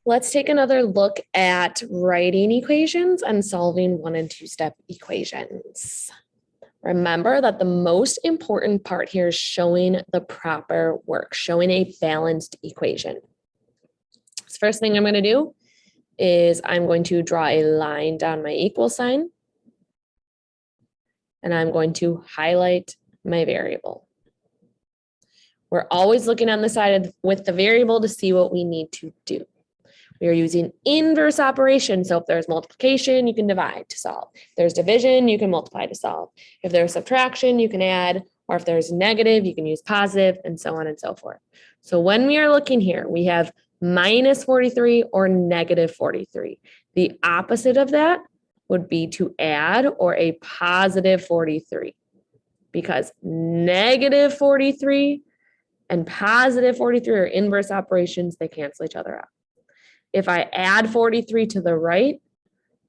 Let's take another look at writing equations and solving 1 and 2 step equations. Remember that the most important part here is showing the proper work, showing a balanced equation. So first thing I'm going to do is I'm going to draw a line down my equal sign, and I'm going to highlight my variable. We're always looking on the side with the variable to see what we need to do. We are using inverse operation. So if there's multiplication, you can divide to solve. If there's division, you can multiply to solve. If there's subtraction, you can add, or if there's negative, you can use positive, and so on and so forth. So when we are looking here, we have minus 43 or negative 43. The opposite of that would be to add or a positive 43, because negative 43 and positive 43 are inverse operations. They cancel each other out. If I add 43 to the right,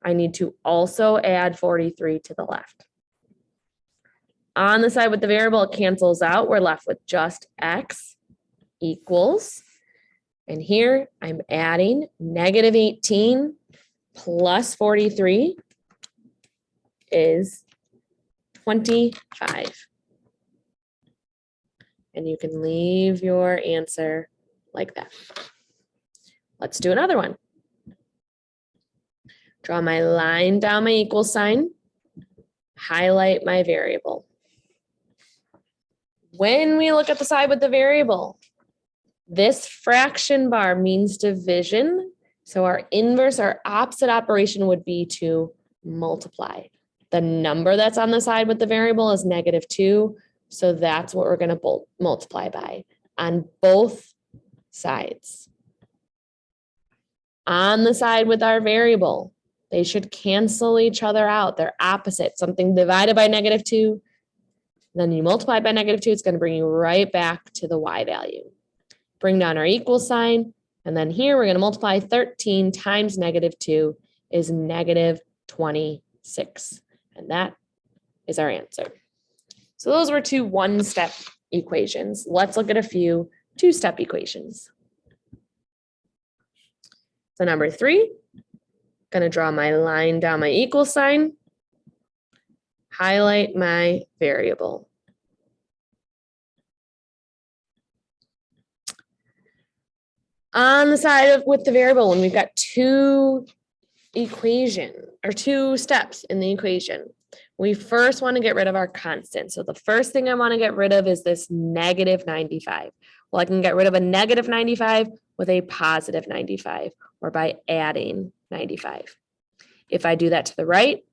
I need to also add 43 to the left. On the side with the variable, it cancels out. We're left with just x equals, and here I'm adding negative 18 plus 43 is 25. And you can leave your answer like that. Let's do another one. Draw my line down my equal sign, highlight my variable. When we look at the side with the variable, this fraction bar means division. So our inverse, our opposite operation would be to multiply. The number that's on the side with the variable is -2. So that's what we're going to multiply by on both sides. On the side with our variable, they should cancel each other out. They're opposite. Something divided by -2, then you multiply by -2, it's going to bring you right back to the y value. Bring down our equal sign, and then here we're going to multiply 13 times -2 is -26. And that is our answer. So those were 2 one-step equations. Let's look at a few 2-step equations. So number 3, going to draw my line down my equal sign, highlight my variable. On the side with the variable, when we've got 2 steps in the equation, we first want to get rid of our constant. So the first thing I want to get rid of is this -95. Well, I can get rid of a -95 with a positive 95, or by adding 95. If I do that to the right,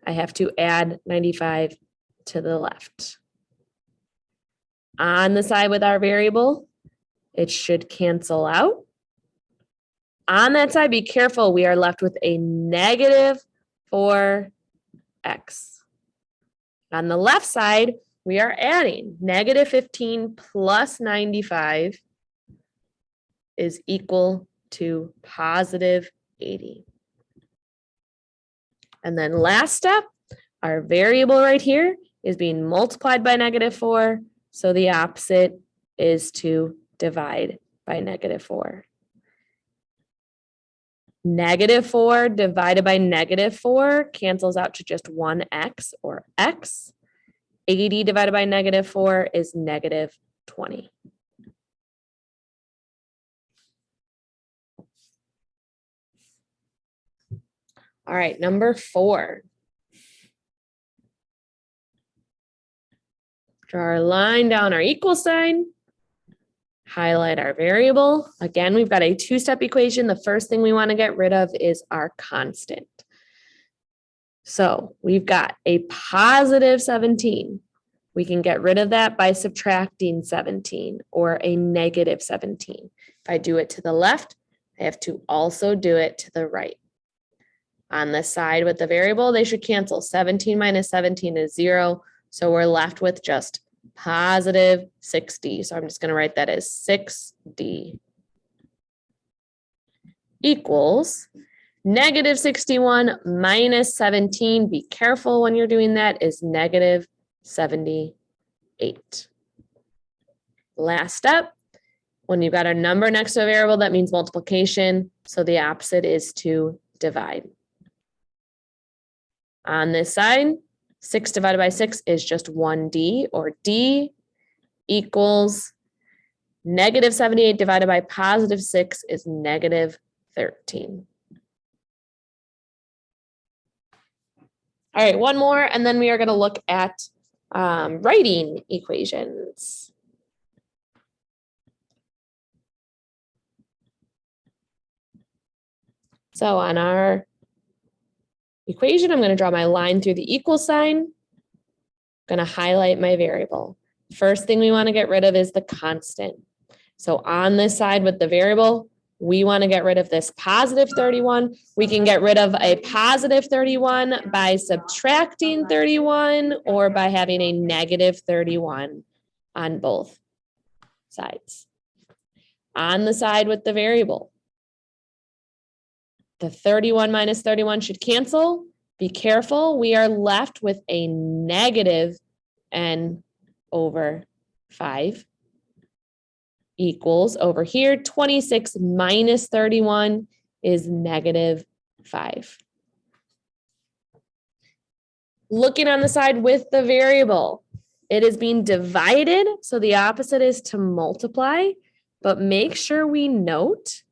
I have to add 95 to the left. On the side with our variable, it should cancel out. On that side, be careful, we are left with a -4x. On the left side, we are adding -15 plus 95 is equal to +80. And then last step, our variable right here is being multiplied by -4. So the opposite is to divide by -4. -4 divided by -4 cancels out to just 1x, or x. 80 divided by -4 is -20. All right, number 4. Draw our line down our equal sign, highlight our variable. Again, we've got a 2-step equation. The first thing we want to get rid of is our constant. So we've got a positive 17. We can get rid of that by subtracting 17, or a negative 17. If I do it to the left, I have to also do it to the right. On the side with the variable, they should cancel. 17 minus 17 is 0. So we're left with just positive 6d. So I'm just going to write that as 6d equals negative 61 minus 17. Be careful when you're doing that, is negative 78. Last step, When you've got a number next to a variable, that means multiplication. So the opposite is to divide. On this side, 6 divided by 6 is just 1D, or D equals negative 78 divided by positive 6 is negative 13. All right, one more, and then we are going to look at writing equations. So on our equation, I'm going to draw my line through the equal sign. I'm going to highlight my variable. First thing we want to get rid of is the constant. So on this side with the variable, we want to get rid of this positive 31. We can get rid of a positive 31 by subtracting 31 or by having a negative 31 on both sides. On the side with the variable, the 31 minus 31 should cancel. Be careful, we are left with a negative n over 5 equals, over here, 26 minus 31 is negative 5. Looking on the side with the variable, it is being divided, so the opposite is to multiply, but make sure we note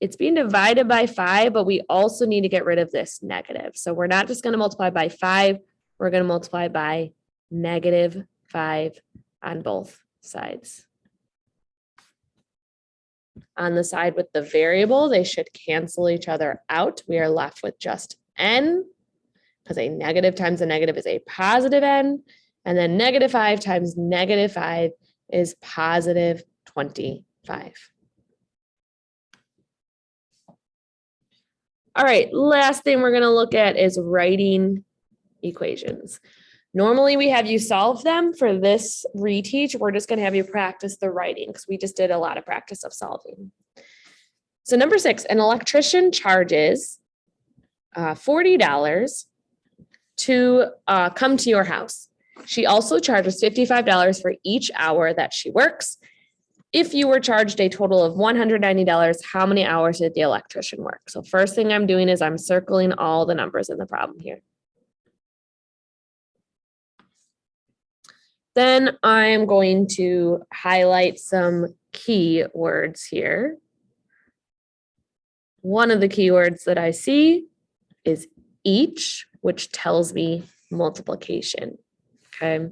it's being divided by 5, but we also need to get rid of this negative. So we're not just going to multiply by 5, we're going to multiply by negative 5 on both sides. On the side with the variable, they should cancel each other out. We are left with just n, because a negative times a negative is a positive n, and then negative 5 times negative 5 is positive 25. All right, last thing we're going to look at is writing equations. Normally we have you solve them. For this reteach, we're just going to have you practice the writing because we just did a lot of practice of solving. So number 6, an electrician charges $40 to come to your house. She also charges $55 for each hour that she works. If you were charged a total of $190, how many hours did the electrician work? So first thing I'm doing is I'm circling all the numbers in the problem here. Then I'm going to highlight some keywords here. One of the keywords that I see is each, which tells me multiplication, okay?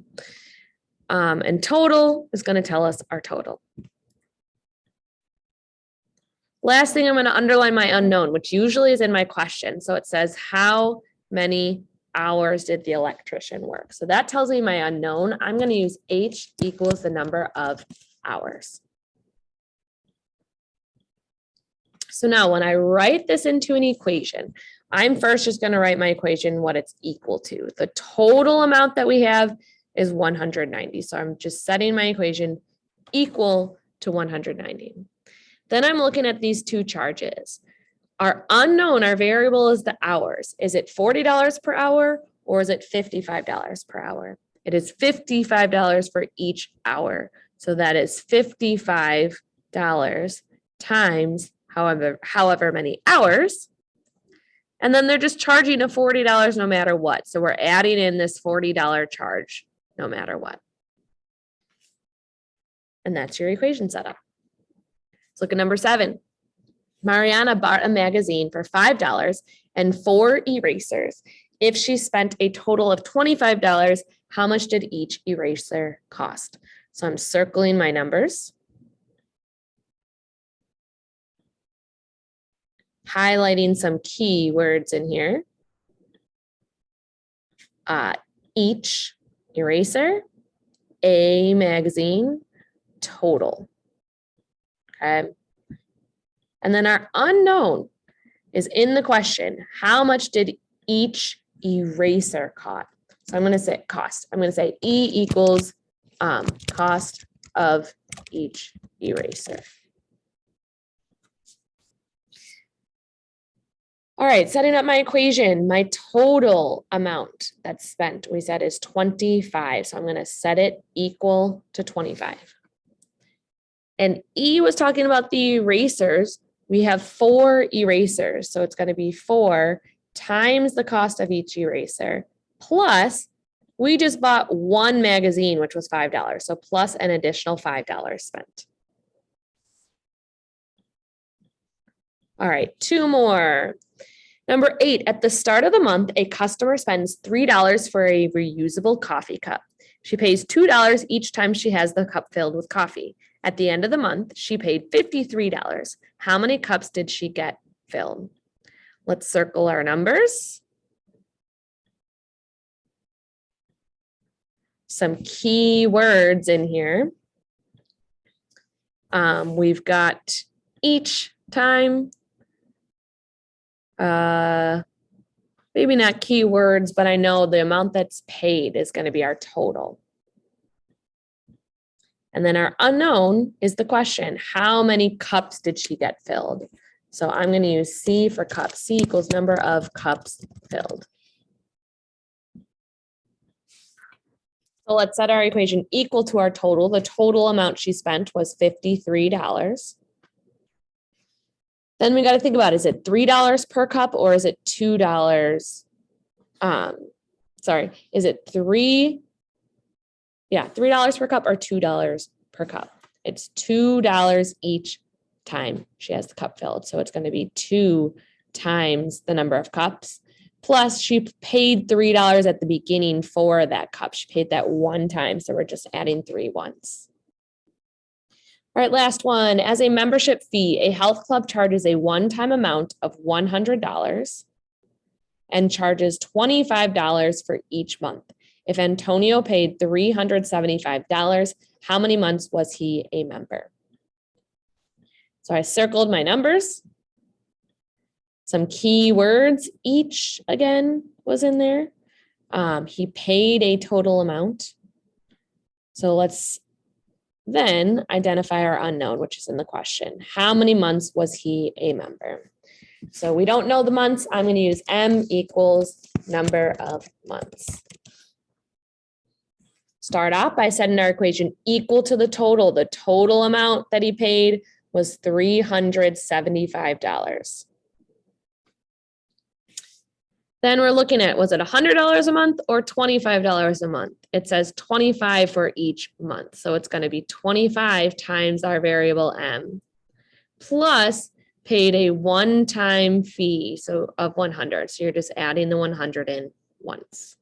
And total is going to tell us our total. Last thing, I'm going to underline my unknown, which usually is in my question. So it says, how many hours did the electrician work? So that tells me my unknown. I'm going to use H equals the number of hours. So now when I write this into an equation, I'm first just going to write my equation what it's equal to. The total amount that we have is 190. So I'm just setting my equation equal to 190. Then I'm looking at these two charges. Our unknown, our variable is the hours. Is it $40 per hour or is it $55 per hour? It is $55 for each hour. So that is $55 times however many hours. And then they're just charging a $40 no matter what. So we're adding in this $40 charge no matter what. And that's your equation setup. Let's look at number 7. Mariana bought a magazine for $5 and 4 erasers. If she spent a total of $25, how much did each eraser cost? So I'm circling my numbers, highlighting some key words in here. Each eraser, a magazine, total. Okay. And then our unknown is in the question. How much did each eraser cost? So I'm going to say cost. I'm going to say E equals cost of each eraser. All right, setting up my equation, my total amount that's spent, we said is 25. So I'm going to set it equal to 25. And E was talking about the erasers. We have 4 erasers. So it's going to be 4 times the cost of each eraser. Plus, we just bought 1 magazine, which was $5. So plus an additional $5 spent. All right, 2 more. Number 8, at the start of the month, a customer spends $3 for a reusable coffee cup. She pays $2 each time she has the cup filled with coffee. At the end of the month, she paid $53. How many cups did she get filled? Let's circle our numbers. Some key words in here. We've got each time. Maybe not keywords, but I know the amount that's paid is going to be our total. And then our unknown is the question, how many cups did she get filled? So I'm going to use C for cups. C equals number of cups filled. So let's set our equation equal to our total. The total amount she spent was $53. Then we got to think about, is it $3 per cup or is it $2? Is it $3 per cup or $2 per cup? It's $2 each time she has the cup filled. So it's going to be 2 times the number of cups. Plus she paid $3 at the beginning for that cup. She paid that 1 time. So we're just adding 3 once. All right, last one. As a membership fee, a health club charges a one-time amount of $100 and charges $25 for each month. If Antonio paid $375, how many months was he a member? So I circled my numbers. Some key words, each again was in there. He paid a total amount. So let's then identify our unknown, which is in the question. How many months was he a member? So we don't know the months. I'm going to use M equals number of months. Start off by setting our equation equal to the total. The total amount that he paid was $375. Then we're looking at, was it $100 a month or $25 a month? It says 25 for each month. So it's going to be 25 times our variable M plus paid a one-time fee of 100. So you're just adding the 100 in once.